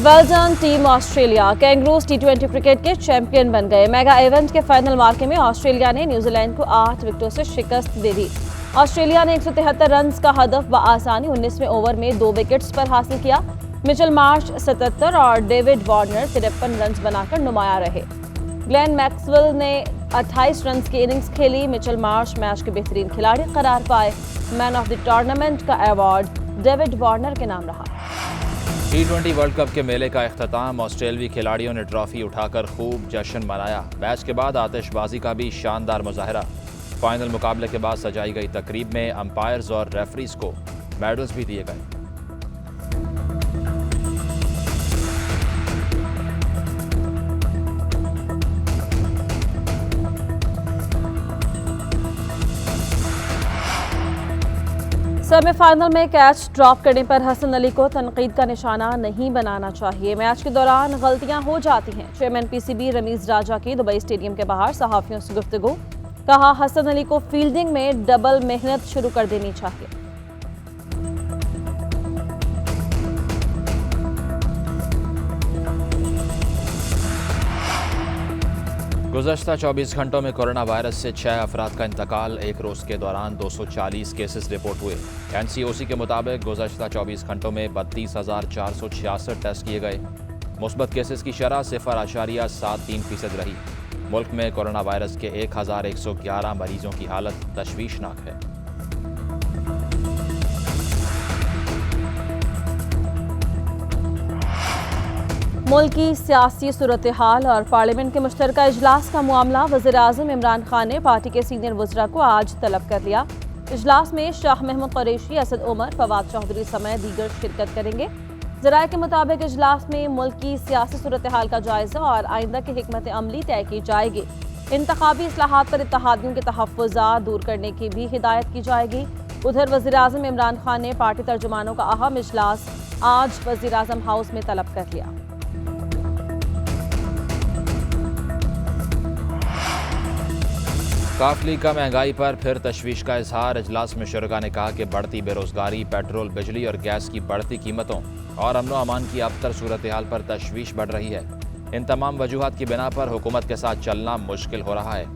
Well done team Australia. Kangaroos टी20 cricket के champion बन गए। मेगा इवेंट के फाइनल मार्के में ऑस्ट्रेलिया ने न्यूजीलैंड को 8 विकेटों से शिकस्त दे दी। ऑस्ट्रेलिया ने 173 रन का हदफ बआसानी 19वें ओवर में 2 विकेट्स पर हासिल किया। मिचेल मार्श 77 और डेविड वार्नर 53 रन बनाकर नुमाया रहे। ग्लेन मैक्सवेल ने 28 रन की इनिंग्स खेली। मिचेल मार्श मैच के बेहतरीन खिलाड़ी करार पाए। मैन ऑफ द टूर्नामेंट का अवार्ड डेविड वार्नर के नाम रहा। टी20 वर्ल्ड कप के मेले का इख्तिताम ऑस्ट्रेलियावी खिलाड़ियों ने ट्रॉफी उठाकर खूब जश्न मनाया। मैच के बाद आतिशबाजी का भी शानदार मुजाहरा। फाइनल मुकाबले के बाद सजाई गई तकरीब में अंपायर्स और रेफरीज को मेडल्स भी दिए गए। सेमीफाइनल में कैच ड्रॉप करने पर हसन अली को तनकीद का निशाना नहीं बनाना चाहिए। मैच के दौरान गलतियां हो जाती हैं। चेयरमैन पीसीबी रमीज राजा की दुबई स्टेडियम के बाहर सहाफियों से गुफ्तगू। कहा, हसन अली को फील्डिंग में डबल मेहनत शुरू कर देनी चाहिए। गुज़श्ता 24 घंटों में कोरोना वायरस से 6 अफराद का इंतकाल। एक रोज़ के दौरान 240 केसेस रिपोर्ट हुए। NCOC के मुताबिक गुज़श्ता 24 घंटों में 32,466 टेस्ट किए गए। मुस्बत केसेस की शरह 0.73% रही। मुल्क में कोरोना वायरस के 1,111 मरीजों की हालत तशवीशनाक है। मुल्क की सियासी सूरत हाल और पार्लियामेंट के मुश्तरका इजलास का मामला। वज़ीर-ए-आज़म इमरान खान ने पार्टी के सीनियर वज़रा को आज तलब कर लिया। इजलास में शाह महमूद कुरैशी, असद उमर, फवाद चौधरी समेत दीगर शिरकत करेंगे। ज़राए के मुताबिक इजलास में मुल्क की सियासी सूरत हाल का जायजा और आइंदा की हिकमत अमली तय की जाएगी। इंतखाबी इस्लाहात पर इत्तेहादियों के तहफ़्फ़ुज़ात दूर करने की भी हिदायत की जाएगी। उधर वज़ीर-ए-आज़म इमरान खान ने पार्टी तर्जुमानों का अहम इजलास आज वज़ीर-ए-आज़म हाउस में तलब कर लिया। काफली का महंगाई पर फिर तशवीश का इजहार। इजलास में शुरका ने कहा कि बढ़ती बेरोजगारी, पेट्रोल, बिजली और गैस की बढ़ती कीमतों और अमन व अमान की अबतर सूरत हाल पर तशवीश बढ़ रही है। इन तमाम वजूहात की बिना पर हुकूमत के साथ चलना मुश्किल हो रहा है।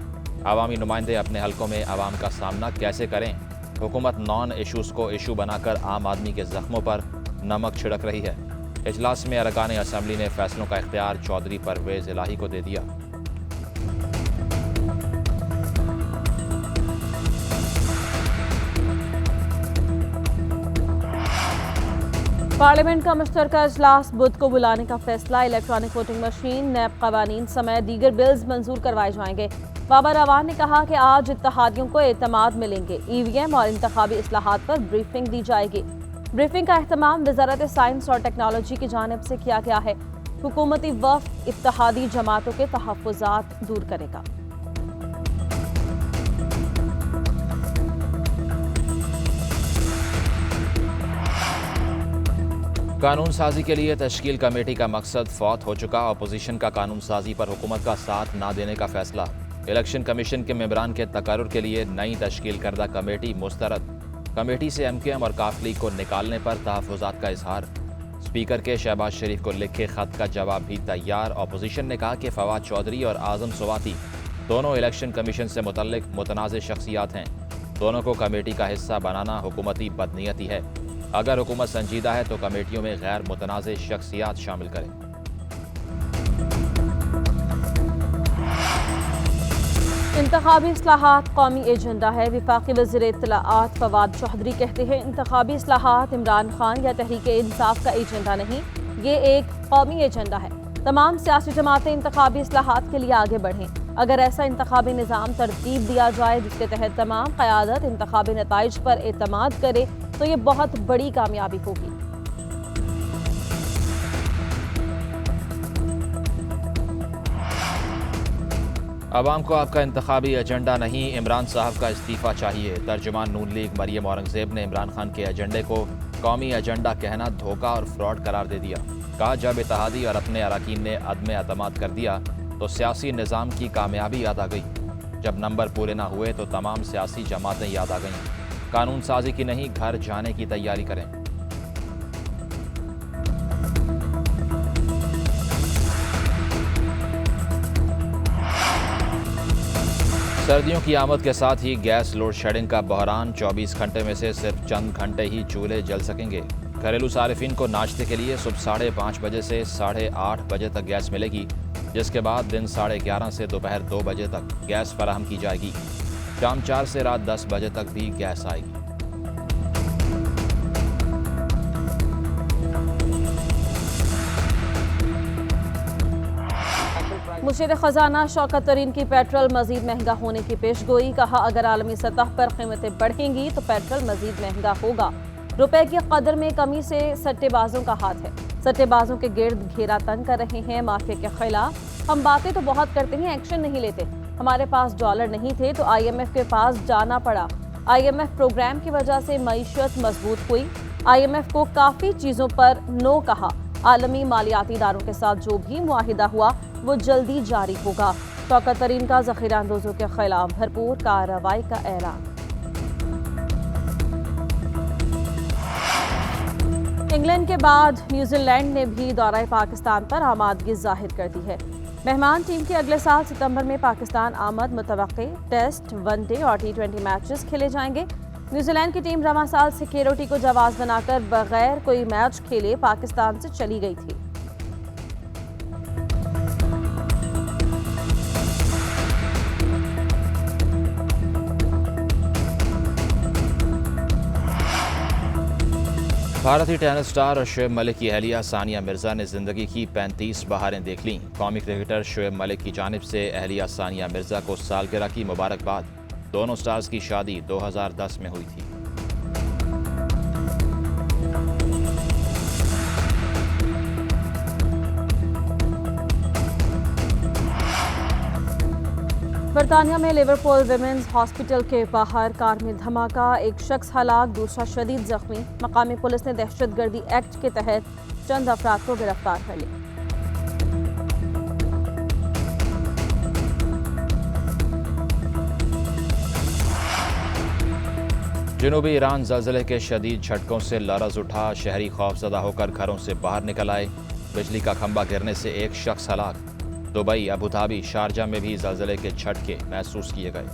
अवामी नुमाइंदे अपने हलकों में अवाम का सामना कैसे करें? हुकूमत नॉन इशूज़ को इशू बनाकर आम आदमी के जख्मों पर नमक छिड़क रही है। इजलास में अरकान असम्बली ने फैसलों का इख्तियार चौधरी परवेज़ इलाही को दे दिया। पार्लियामेंट का मुश्तरका इजलास बुध को बुलाने का फैसला। इलेक्ट्रॉनिक वोटिंग मशीन, नैब कवानीन समेत दीगर बिल्स मंजूर करवाए जाएंगे। बाबर अवान ने कहा कि आज इत्तेहादियों को एतमाद मिलेंगे। EVM और इंतखाबी इस्लाहात पर ब्रीफिंग दी जाएगी। ब्रीफिंग का एहतमाम वजारत साइंस और टेक्नोलॉजी की जानिब से किया गया है। हुकूमती वफ़द इत्तेहादी जमातों के तहफ़्फ़ुज़ात दूर करेगा। कानून साजी के लिए तश्कील कमेटी का मकसद फौत हो चुका। अपोजिशन का कानून साजी पर हुकूमत का साथ न देने का फैसला। इलेक्शन कमीशन के मेंबरान के तकर्रुर के लिए नई तश्कील करदा कमेटी मुस्तरद। कमेटी से MKM और काफली को निकालने पर तहफ़्फ़ुज़ात का इजहार। स्पीकर के शहबाज शरीफ को लिखे खत का जवाब भी तैयार। अपोजिशन ने कहा कि फवाद चौधरी और आज़म स्वाति दोनों इलेक्शन कमीशन से मुतल्लिक मुतनाज़ शख्सियात हैं। दोनों को कमेटी का हिस्सा बनाना हुकूमती बदनीयती है। अगर हुकूमत संजीदा है तो कमेटियों में गैर मुतनाज़ शख्सियात शामिल करें। इंतखाबी इस्लाहात कौमी एजेंडा है। वफाकी वज़ीर इत्तलाआत फवाद चौधरी कहते हैं, इंतखाबी इस्लाहात इमरान खान या तहरीक-ए-इंसाफ का एजेंडा नहीं, ये एक कौमी एजेंडा है। तमाम सियासी जमातें इंतखाबी इस्लाहात के लिए आगे बढ़ें। अगर ऐसा इंतखाबी निज़ाम तरतीब दिया जाए जिसके तहत तमाम क़यादत इंतखाबी नताइज पर एतमाद करे तो ये बहुत बड़ी कामयाबी होगी। अवाम को आपका इंतखाबी एजेंडा नहीं, इमरान साहब का इस्तीफ़ा चाहिए। तर्जुमान नून लीग मरियम औरंगज़ेब ने इमरान खान के एजेंडे को कौमी एजेंडा कहना धोखा और फ्रॉड करार दे दिया। कहा, जब इत्तेहादी और अपने अरकान ने अदम एतमाद कर दिया तो सियासी निज़ाम की कामयाबी याद आ गई। जब नंबर पूरे ना हुए तो तमाम सियासी जमातें याद आ गईं। कानून साजी की नहीं, घर जाने की तैयारी करें। सर्दियों की आमद के साथ ही गैस लोड शेडिंग का बहरान। 24 घंटे में से सिर्फ चंद घंटे ही चूल्हे जल सकेंगे। घरेलू सारिफिन को नाश्ते के लिए सुबह 5:30 बजे से 8:30 बजे तक गैस मिलेगी, जिसके बाद दिन 11:30 से दोपहर 2 बजे तक गैस फराहम की जाएगी। शाम 4 से रात 10 बजे तक भी गैस आएगी। मुशीर खजाना शौकत तरीन की पेट्रोल मजीद महंगा होने की पेशगोई। कहा, अगर आलमी सतह पर कीमतें बढ़ेंगी तो पेट्रोल मजीद महंगा होगा। रुपए की कदर में कमी से सट्टेबाजों का हाथ है। सट्टेबाजों के गिर्द घेरा तंग कर रहे हैं माफिया के खिलाफ। हम बातें तो बहुत करते हैं, एक्शन नहीं लेते। हमारे पास डॉलर नहीं थे तो IMF के पास जाना पड़ा। IMF प्रोग्राम की वजह से मईशत मजबूत हुई। IMF को काफ़ी चीज़ों पर नो कहा। आलमी मालियाती इदारों के साथ जो भी मुआहिदा हुआ वो जल्दी जारी होगा। शौकत तरीन का ज़ख़ीरा अंदोज़ों के खिलाफ भरपूर कार्रवाई का ऐलान। इंग्लैंड के बाद न्यूजीलैंड ने भी दौरा पाकिस्तान पर आमादगी जाहिर कर दी है। मेहमान टीम के अगले साल सितंबर में पाकिस्तान आमद मुतवक्के। टेस्ट, वनडे और T20 मैचेस खेले जाएंगे। न्यूजीलैंड की टीम रवां साल सिक्योरिटी को जवाब बनाकर बगैर कोई मैच खेले पाकिस्तान से चली गई थी। भारतीय टेनिस स्टार शोएब मलिक की अहलिया सानिया मिर्जा ने जिंदगी की 35 बहारें देख लीं। कौमी क्रिकेटर शोएब मलिक की जानिब से अहलिया सानिया मिर्जा को सालगिरह की मुबारकबाद। दोनों स्टार्स की शादी 2010 में हुई थी। बरतानिया में लिवरपूल विमेंस हॉस्पिटल के बाहर कार में धमाका। एक शख्स हलाक, दूसरा शदीद जख्मी। मकामी पुलिस ने दहशतगर्दी एक्ट के तहत चंद अफराद को गिरफ्तार कर लिया। जनूबी ईरान ज़लज़ले के शदीद झटकों से लरज़ उठा। शहरी खौफज़दा होकर घरों से बाहर निकल आए। बिजली का खंभा गिरने से एक शख्स हलाक। दुबई, अबू धाबी, शारजा में भी ज़लज़ले के झटके महसूस किए गए।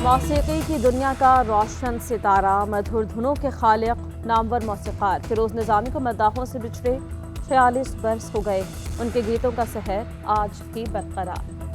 मौसीकी की दुनिया का रोशन सितारा, मधुर धुनों के खालिक, नामवर मौसीकार फिरोज निज़ामी को मद्दाहों से बिछड़े 46 बरस हो गए। उनके गीतों का सहर आज भी बरकरार।